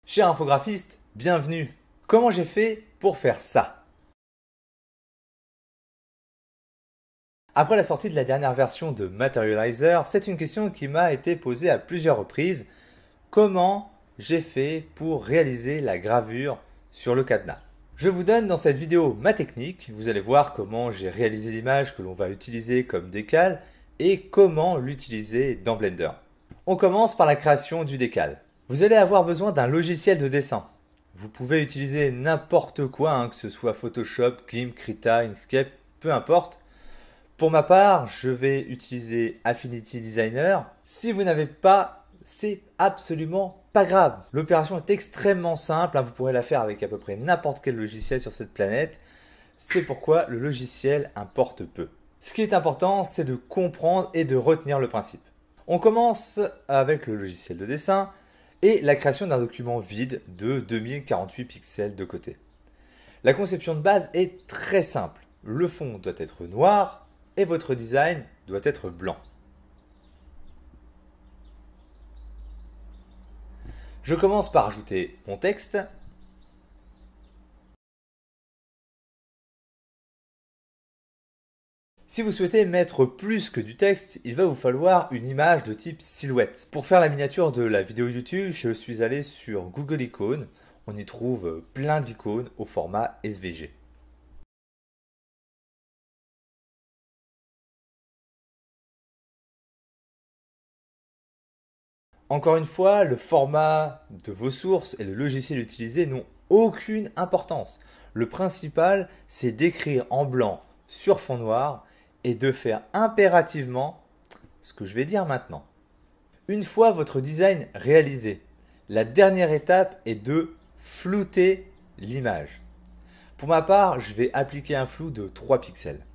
Cher infographiste, bienvenue. Comment j'ai fait pour faire ça? Après la sortie de la dernière version de Materializer, c'est une question qui m'a été posée à plusieurs reprises. Comment j'ai fait pour réaliser la gravure sur le cadenas? Je vous donne dans cette vidéo ma technique. Vous allez voir comment j'ai réalisé l'image que l'on va utiliser comme décal et comment l'utiliser dans Blender. On commence par la création du décal. Vous allez avoir besoin d'un logiciel de dessin. Vous pouvez utiliser n'importe quoi, que ce soit Photoshop, GIMP, Krita, Inkscape, peu importe. Pour ma part, je vais utiliser Affinity Designer. Si vous n'avez pas, c'est absolument pas grave. L'opération est extrêmement simple, vous pourrez la faire avec à peu près n'importe quel logiciel sur cette planète. C'est pourquoi le logiciel importe peu. Ce qui est important, c'est de comprendre et de retenir le principe. On commence avec le logiciel de dessin et la création d'un document vide de 2048 pixels de côté. La conception de base est très simple. Le fond doit être noir et votre design doit être blanc. Je commence par ajouter mon texte. Si vous souhaitez mettre plus que du texte, il va vous falloir une image de type silhouette. Pour faire la miniature de la vidéo YouTube, je suis allé sur Google Icônes. On y trouve plein d'icônes au format SVG. Encore une fois, le format de vos sources et le logiciel utilisé n'ont aucune importance. Le principal, c'est d'écrire en blanc sur fond noir et de faire impérativement ce que je vais dire maintenant. Une fois votre design réalisé, la dernière étape est de flouter l'image. Pour ma part, je vais appliquer un flou de 3 pixels.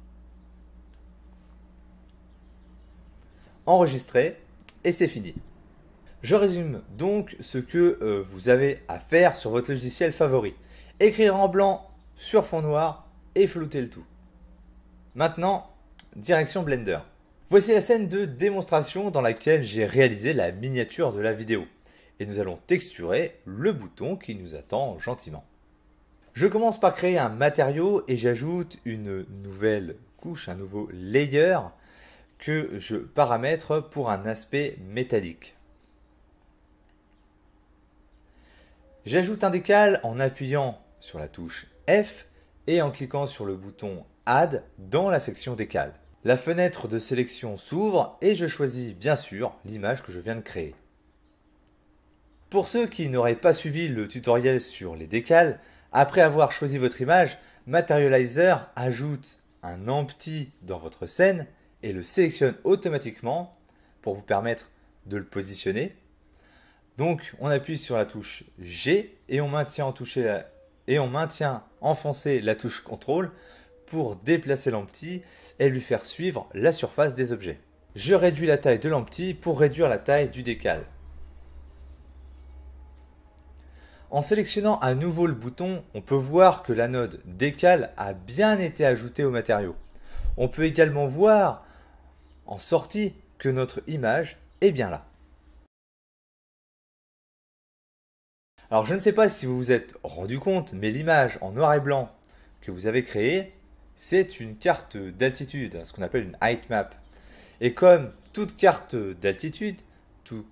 Enregistrer et c'est fini. Je résume donc ce que vous avez à faire sur votre logiciel favori. Écrire en blanc sur fond noir et flouter le tout. Maintenant, direction Blender. Voici la scène de démonstration dans laquelle j'ai réalisé la miniature de la vidéo. Et nous allons texturer le bouton qui nous attend gentiment. Je commence par créer un matériau et j'ajoute une nouvelle couche, un nouveau layer que je paramètre pour un aspect métallique. J'ajoute un décal en appuyant sur la touche F et en cliquant sur le bouton Add dans la section décal. La fenêtre de sélection s'ouvre et je choisis bien sûr l'image que je viens de créer. Pour ceux qui n'auraient pas suivi le tutoriel sur les décals, après avoir choisi votre image, Materializer ajoute un empty dans votre scène et le sélectionne automatiquement pour vous permettre de le positionner. Donc on appuie sur la touche G et on maintient enfoncé la touche CTRL pour déplacer l'empty et lui faire suivre la surface des objets. Je réduis la taille de l'empty pour réduire la taille du décal. En sélectionnant à nouveau le bouton, on peut voir que la node décal a bien été ajoutée au matériau. On peut également voir en sortie que notre image est bien là. Alors je ne sais pas si vous vous êtes rendu compte, mais l'image en noir et blanc que vous avez créée, c'est une carte d'altitude, ce qu'on appelle une height map. Et comme toute carte d'altitude, toute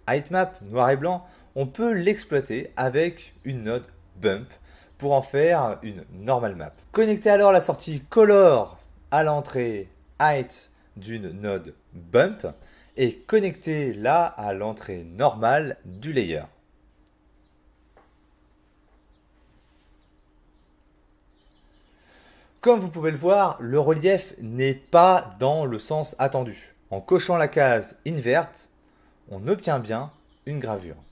height map noir et blanc, on peut l'exploiter avec une node bump pour en faire une normal map. Connectez alors la sortie color à l'entrée height d'une node bump et connectez-la à l'entrée normale du layer. Comme vous pouvez le voir, le relief n'est pas dans le sens attendu. En cochant la case invert, on obtient bien une gravure.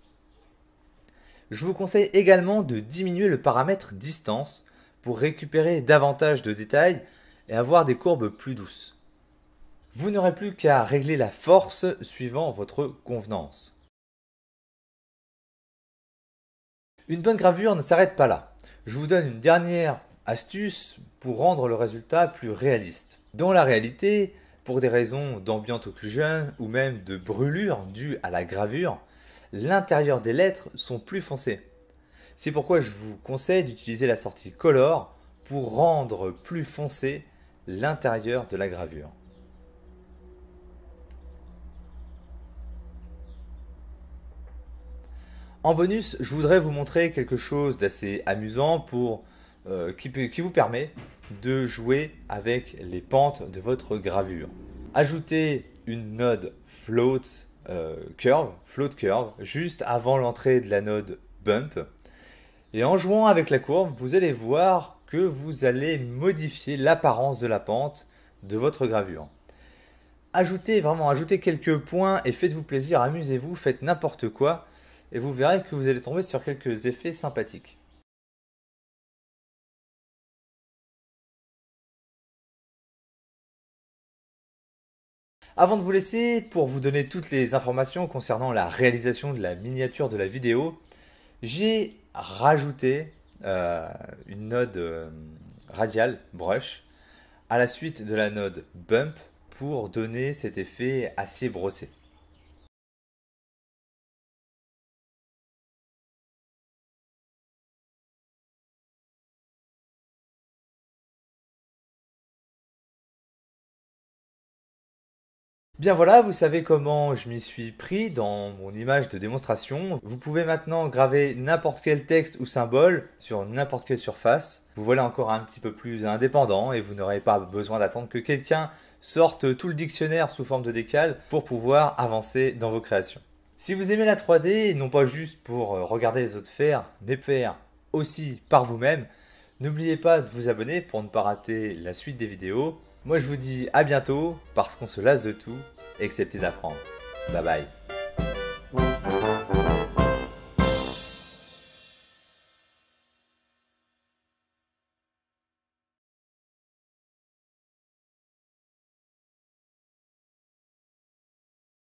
Je vous conseille également de diminuer le paramètre distance pour récupérer davantage de détails et avoir des courbes plus douces. Vous n'aurez plus qu'à régler la force suivant votre convenance. Une bonne gravure ne s'arrête pas là. Je vous donne une dernière astuce pour rendre le résultat plus réaliste. Dans la réalité, pour des raisons d'ambient occlusion ou même de brûlure due à la gravure, l'intérieur des lettres sont plus foncés. C'est pourquoi je vous conseille d'utiliser la sortie Color pour rendre plus foncé l'intérieur de la gravure. En bonus, je voudrais vous montrer quelque chose d'assez amusant qui vous permet de jouer avec les pentes de votre gravure. Ajoutez une node float curve, juste avant l'entrée de la node bump. Et en jouant avec la courbe, vous allez voir que vous allez modifier l'apparence de la pente de votre gravure. Ajoutez quelques points et faites-vous plaisir, amusez-vous, faites n'importe quoi et vous verrez que vous allez tomber sur quelques effets sympathiques. Avant de vous laisser, pour vous donner toutes les informations concernant la réalisation de la miniature de la vidéo, j'ai rajouté une node radial brush à la suite de la node bump pour donner cet effet acier brossé. Bien voilà, vous savez comment je m'y suis pris dans mon image de démonstration. Vous pouvez maintenant graver n'importe quel texte ou symbole sur n'importe quelle surface. Vous voilà encore un petit peu plus indépendant et vous n'aurez pas besoin d'attendre que quelqu'un sorte tout le dictionnaire sous forme de décale pour pouvoir avancer dans vos créations. Si vous aimez la 3D, non pas juste pour regarder les autres faire, mais faire aussi par vous-même, n'oubliez pas de vous abonner pour ne pas rater la suite des vidéos. Moi je vous dis à bientôt parce qu'on se lasse de tout, excepté d'apprendre. Bye bye.